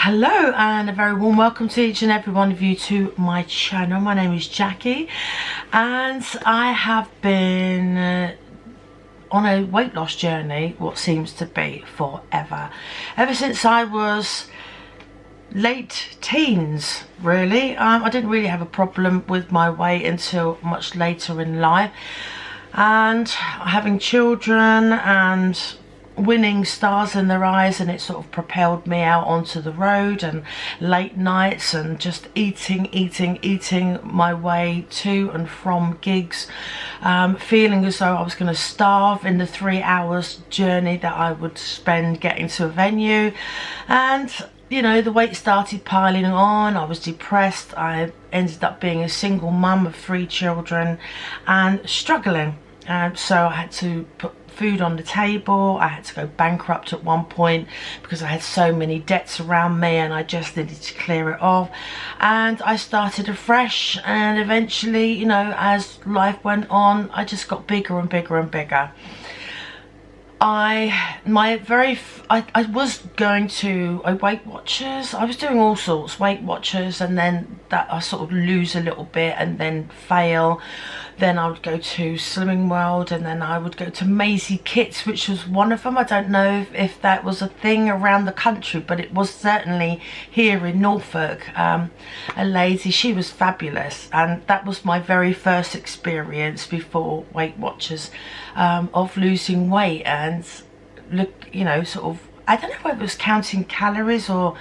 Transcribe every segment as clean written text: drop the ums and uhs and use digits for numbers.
Hello and a very warm welcome to each and every one of you to my channel. My name is Jackie and I have been on a weight loss journey, what seems to be forever. Ever since I was late teens, really. I didn't really have a problem with my weight until much later in life, and having children and winning stars in their eyes, and it sort of propelled me out onto the road and late nights and just eating my way to and from gigs, feeling as though I was going to starve in the 3 hours journey that I would spend getting to a venue. And you know, the weight started piling on. I was depressed. I ended up being a single mum of 3 children and struggling. So I had to put food on the table. I had to go bankrupt at one point because I had so many debts around me and I just needed to clear it off. And I started afresh, and eventually, you know, as life went on, I just got bigger and bigger and bigger. I was going to Weight Watchers. I was doing all sorts, Weight Watchers, and then that I sort of lose a little bit and then fail. Then I would go to Slimming World, and then I would go to Maisie Kits, which was one of them. I don't know if that was a thing around the country, but it was certainly here in Norfolk. A lady, she was fabulous, and that was my very first experience before Weight Watchers of losing weight. And look, you know, sort of, I don't know whether it was counting calories or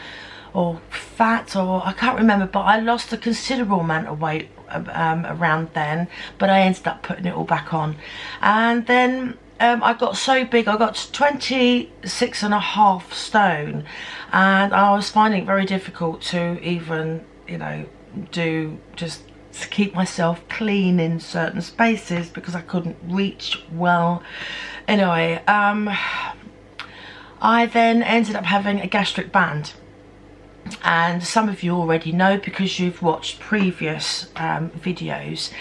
fat, or I can't remember, but I lost a considerable amount of weight around then, but I ended up putting it all back on. And then I got so big, I got 26.5 stone, and I was finding it very difficult to even, you know, to keep myself clean in certain spaces because I couldn't reach well. Anyway, I then ended up having a gastric band, and some of you already know because you've watched previous videos.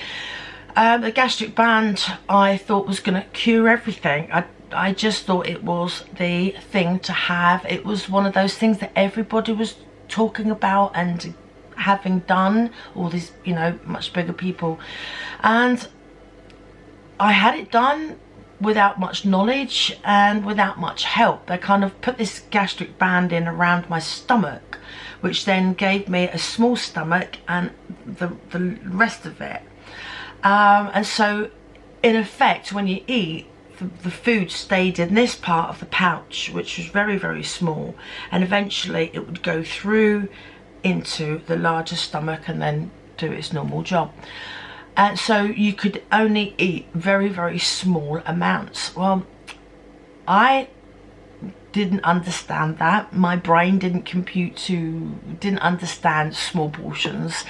The gastric band I thought was going to cure everything. I just thought it was the thing to have. It was one of those things that everybody was talking about and having done, all these, you know, much bigger people, and I had it done without much knowledge and without much help. They kind of put this gastric band in around my stomach, which then gave me a small stomach and the rest of it, and so in effect when you eat, the food stayed in this part of the pouch, which was very, very small, and eventually it would go through into the larger stomach and then do its normal job. And so you could only eat very, very small amounts. Well, I didn't understand that. My brain didn't didn't understand small portions.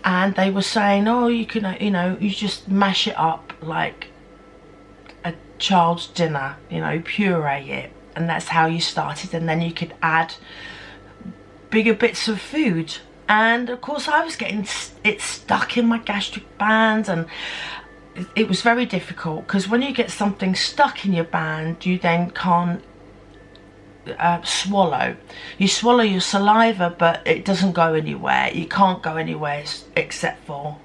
And they were saying, oh, you can, you know, you just mash it up like a child's dinner, you know, puree it. And that's how you started. And then you could add bigger bits of food. And of course I was getting it stuck in my gastric band, and it was very difficult because when you get something stuck in your band, you then can't swallow. You swallow your saliva, but it doesn't go anywhere. You can't go anywhere except for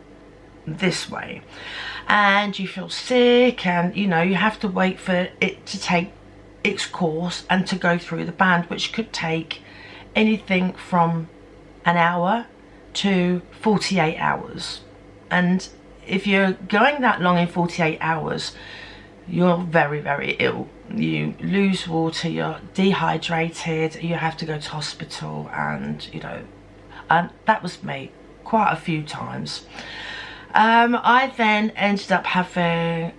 this way, and you feel sick, and you know, you have to wait for it to take its course and to go through the band, which could take anything from an hour to 48 hours. And if you're going that long in 48 hours, you're very, very ill. You lose water, you're dehydrated, you have to go to hospital, and you know, and that was me quite a few times. I then ended up having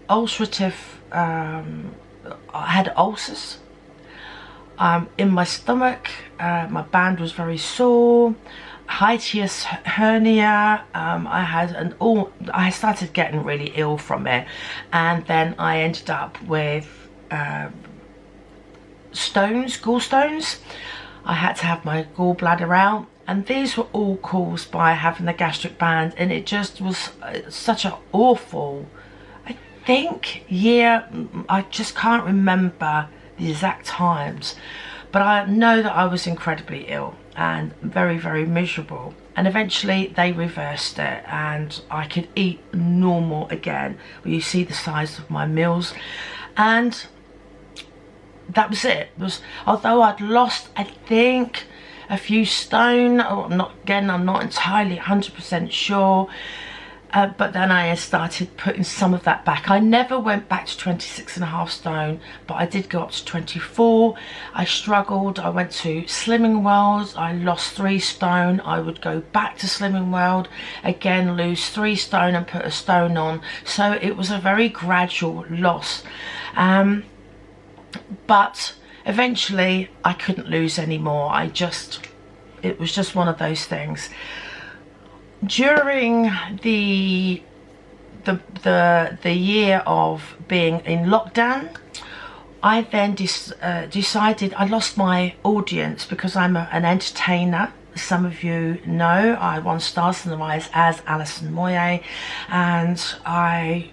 ulcerative, I had ulcers in my stomach. My band was very sore, hiatus hernia. I started getting really ill from it, and then I ended up with gallstones. I had to have my gallbladder out, and these were all caused by having the gastric band, and it just was such an awful, I think, year. I just can't remember the exact times, But I know that I was incredibly ill and very, very miserable. And eventually they reversed it and I could eat normal again. Well, you see the size of my meals. And that was it. Although I'd lost, I think, a few stone. I'm not entirely 100% sure. But then I started putting some of that back. I never went back to 26.5 stone, but I did go up to 24. I struggled. I went to Slimming World. I lost 3 stone. I would go back to Slimming World, again lose 3 stone and put a stone on. So it was a very gradual loss. But eventually I couldn't lose anymore. It was just one of those things. During the year of being in lockdown, I then decided I lost my audience because I'm an entertainer. Some of you know I won Stars in the Rise as Alison Moyet, and I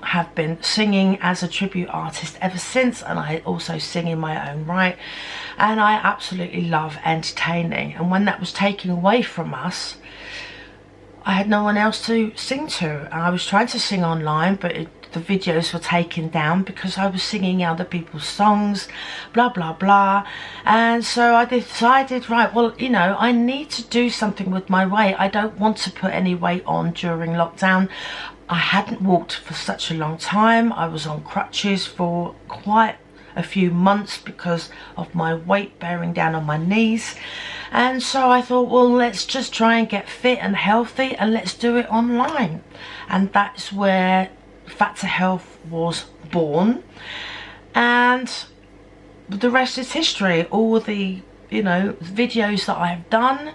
have been singing as a tribute artist ever since, and I also sing in my own right, and I absolutely love entertaining. And when that was taken away from us, I had no one else to sing to. I was trying to sing online, but the videos were taken down because I was singing other people's songs, blah blah blah. And so I decided, right, well, you know, I need to do something with my weight. I don't want to put any weight on during lockdown. I hadn't walked for such a long time. I was on crutches for quite a few months because of my weight bearing down on my knees. And so I thought, well, let's just try and get fit and healthy, and let's do it online. And that's where Fat to Health was born, and the rest is history. All the, you know, videos that I've done,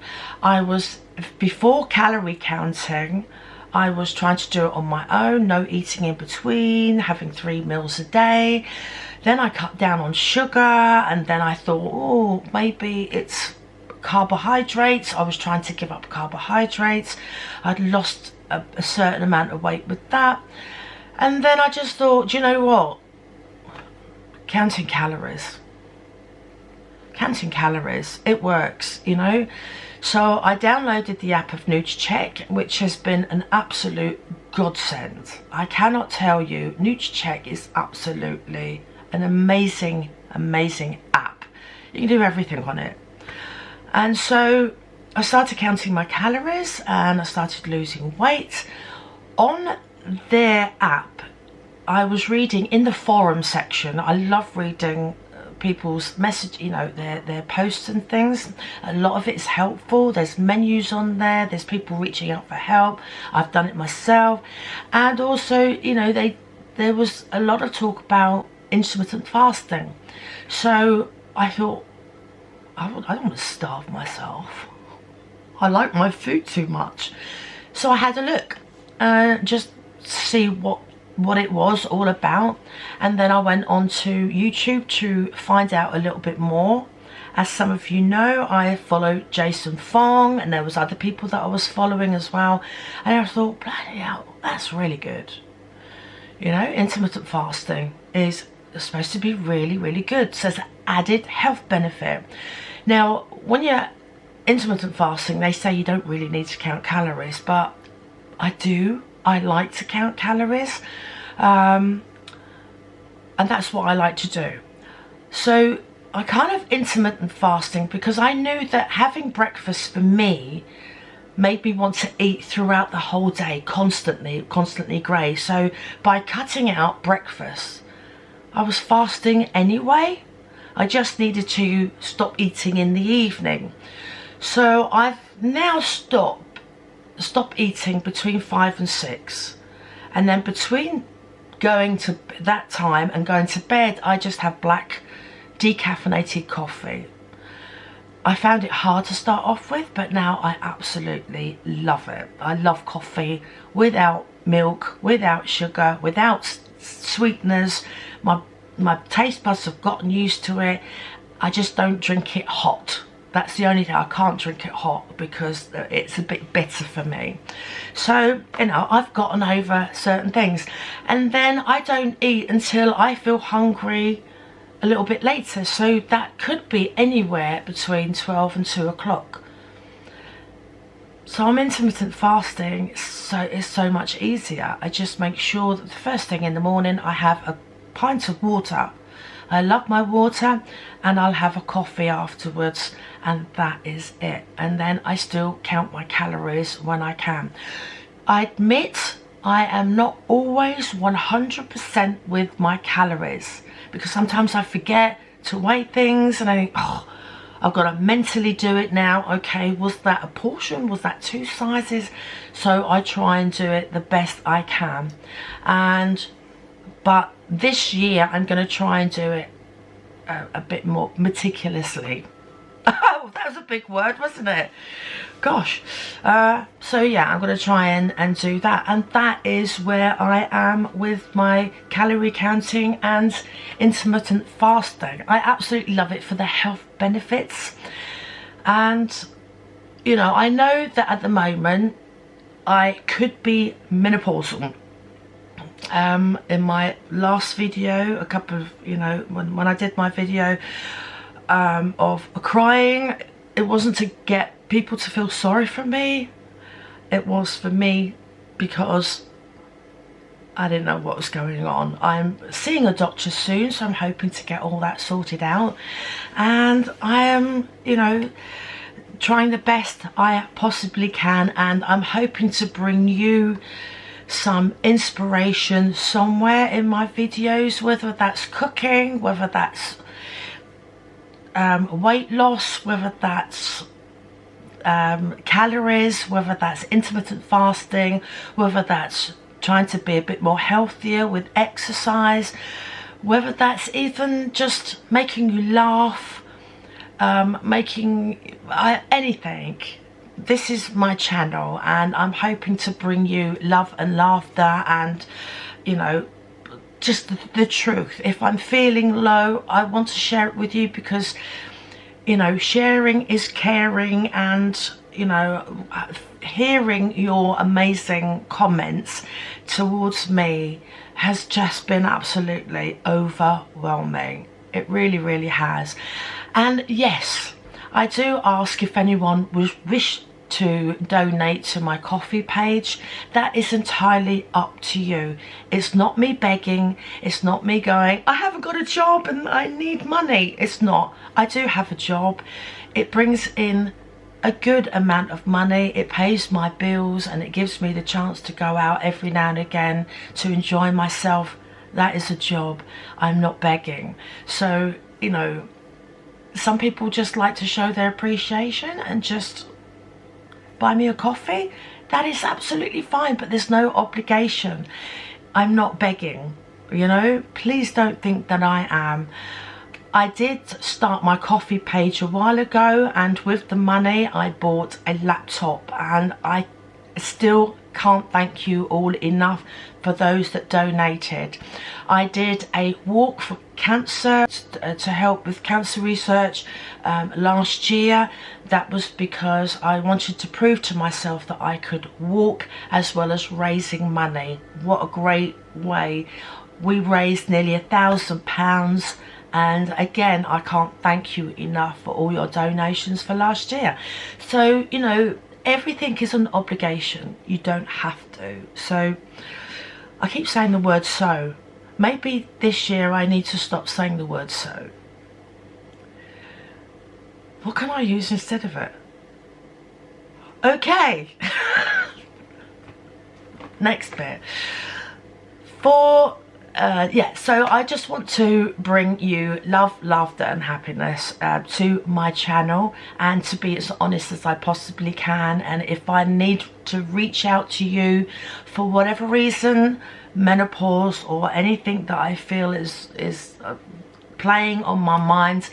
before calorie counting, I was trying to do it on my own, no eating in between, having 3 meals a day. Then I cut down on sugar, and then I thought, oh, maybe it's carbohydrates. I was trying to give up carbohydrates. I'd lost a certain amount of weight with that. And then I just thought, do you know what? Counting calories. Counting calories, it works, you know? So I downloaded the app of Nutracheck, which has been an absolute godsend. I cannot tell you, Nutracheck is absolutely an amazing, amazing app. You can do everything on it. And so I started counting my calories and I started losing weight. On their app, I was reading in the forum section. I love reading people's message, you know, their posts and things. A lot of it is helpful. There's menus on there, there's people reaching out for help. I've done it myself. And also, you know, there was a lot of talk about intermittent fasting. So I thought, I don't want to starve myself. I like my food too much. So I had a look, just see what it was all about. And then I went on to YouTube to find out a little bit more. As some of you know, I followed Jason Fong, and there was other people that I was following as well. And I thought, bloody hell, that's really good. You know, intermittent fasting is supposed to be really, really good. So it's added health benefit. Now, when you're intermittent fasting, they say you don't really need to count calories, but I do. I like to count calories, and that's what I like to do. So I kind of intermittent fasting because I knew that having breakfast for me made me want to eat throughout the whole day, constantly grey. So by cutting out breakfast, I was fasting anyway. I just needed to stop eating in the evening. So I've now stopped eating between 5 and 6, and then between going to that time and going to bed, I just have black decaffeinated coffee. I found it hard to start off with, but now I absolutely love it. I love coffee without milk, without sugar, without sweeteners. My taste buds have gotten used to it. I just don't drink it hot. That's the only thing. I can't drink it hot because it's a bit bitter for me. So, you know, I've gotten over certain things. And then I don't eat until I feel hungry a little bit later, so that could be anywhere between 12 and 2 o'clock. So I'm intermittent fasting, so it's so much easier. I just make sure that the first thing in the morning I have a pint of water. I love my water, and I'll have a coffee afterwards, and that is it. And then I still count my calories when I can. I admit I am not always 100% with my calories, because sometimes I forget to weigh things and I think, oh, I've got to mentally do it now. Okay, was that a portion? Was that 2 sizes? So I try and do it the best I can. But this year I'm going to try and do it a bit more meticulously. Oh, that was a big word, wasn't it? Gosh. So yeah, I'm going to try and do that. And that is where I am with my calorie counting and intermittent fasting. I absolutely love it for the health benefits. And, you know, I know that at the moment I could be menopausal. In my last video, a couple of, you know, when I did my video of crying, it wasn't to get people to feel sorry for me. It was for me because I didn't know what was going on. I'm seeing a doctor soon, so I'm hoping to get all that sorted out. And I am, you know, trying the best I possibly can, and I'm hoping to bring you some inspiration somewhere in my videos, whether that's cooking, whether that's weight loss, whether that's calories, whether that's intermittent fasting, whether that's trying to be a bit more healthier with exercise, whether that's even just making you laugh, anything. This is my channel, and I'm hoping to bring you love and laughter and, you know, just the truth. If I'm feeling low, I want to share it with you, because, you know, sharing is caring. And, you know, hearing your amazing comments towards me has just been absolutely overwhelming. It really, really has. And yes, I do ask if anyone would wish to donate to my coffee page. That is entirely up to you. It's not me begging. It's not me going, I haven't got a job and I need money. It's not. I do have a job. It brings in a good amount of money. It pays my bills, and it gives me the chance to go out every now and again to enjoy myself. That is a job. I'm not begging. So, you know, some people just like to show their appreciation and just buy me a coffee. That is absolutely fine, but there's no obligation. I'm not begging, you know. Please don't think that I am. I did start my coffee page a while ago, and with the money I bought a laptop, and I still can't thank you all enough for those that donated. I did a walk for cancer to help with cancer research last year. That was because I wanted to prove to myself that I could walk as well as raising money. What a great way. We raised nearly £1,000, and again, I can't thank you enough for all your donations for last year. So, you know, everything is an obligation. You don't have to. So I keep saying the word so. Maybe this year I need to stop saying the word so. What can I use instead of it? Okay. Next bit. Yeah, so I just want to bring you love, laughter and happiness to my channel, and to be as honest as I possibly can. And if I need to reach out to you for whatever reason, menopause or anything that I feel is playing on my mind,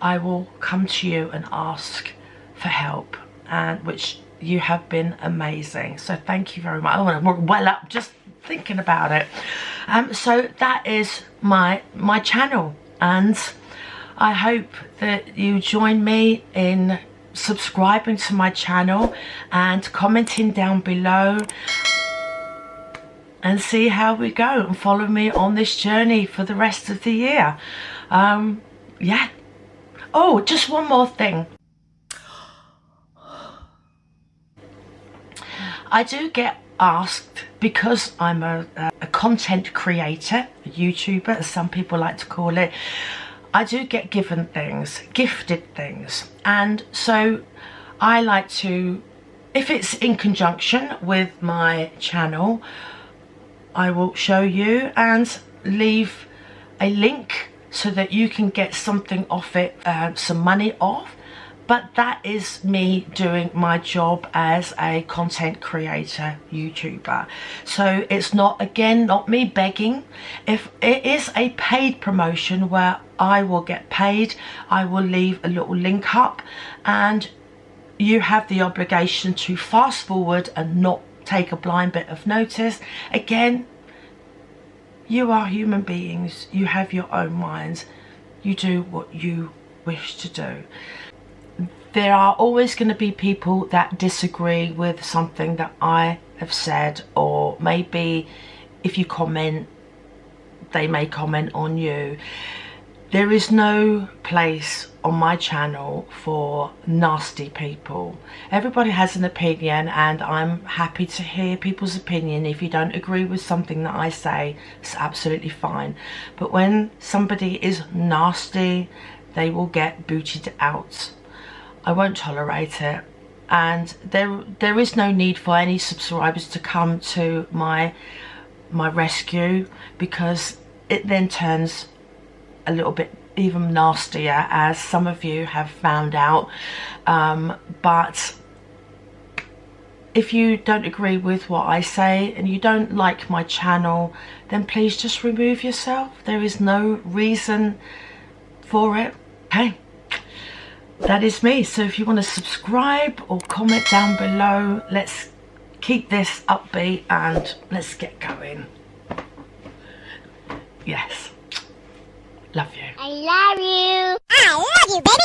I will come to you and ask for help, and which you have been amazing. So thank you very much. I want to well up just thinking about it. So that is my channel, and I hope that you join me in subscribing to my channel and commenting down below. and see how we go, and follow me on this journey for the rest of the year. Yeah. Oh, just one more thing. I do get asked, because I'm a content creator, a YouTuber as some people like to call it, I do get given things, gifted things, and so I like to, if it's in conjunction with my channel, I will show you and leave a link so that you can get something off it, some money off. But that is me doing my job as a content creator, YouTuber. So it's not, again, not me begging. If it is a paid promotion where I will get paid, I will leave a little link up, and you have the obligation to fast forward and not take a blind bit of notice. Again, you are human beings. You have your own minds. You do what you wish to do. There are always going to be people that disagree with something that I have said, or maybe if you comment, they may comment on you. There is no place on my channel for nasty people. Everybody has an opinion, and I'm happy to hear people's opinion. If you don't agree with something that I say, it's absolutely fine. But when somebody is nasty, they will get booted out. I won't tolerate it, and there is no need for any subscribers to come to my rescue, because it then turns a little bit even nastier, as some of you have found out. But if you don't agree with what I say and you don't like my channel, then please just remove yourself. There is no reason for it. Okay, that is me. So if you want to subscribe or comment down below, let's keep this upbeat and let's get going. Yes. Love you. I love you. I love you, baby.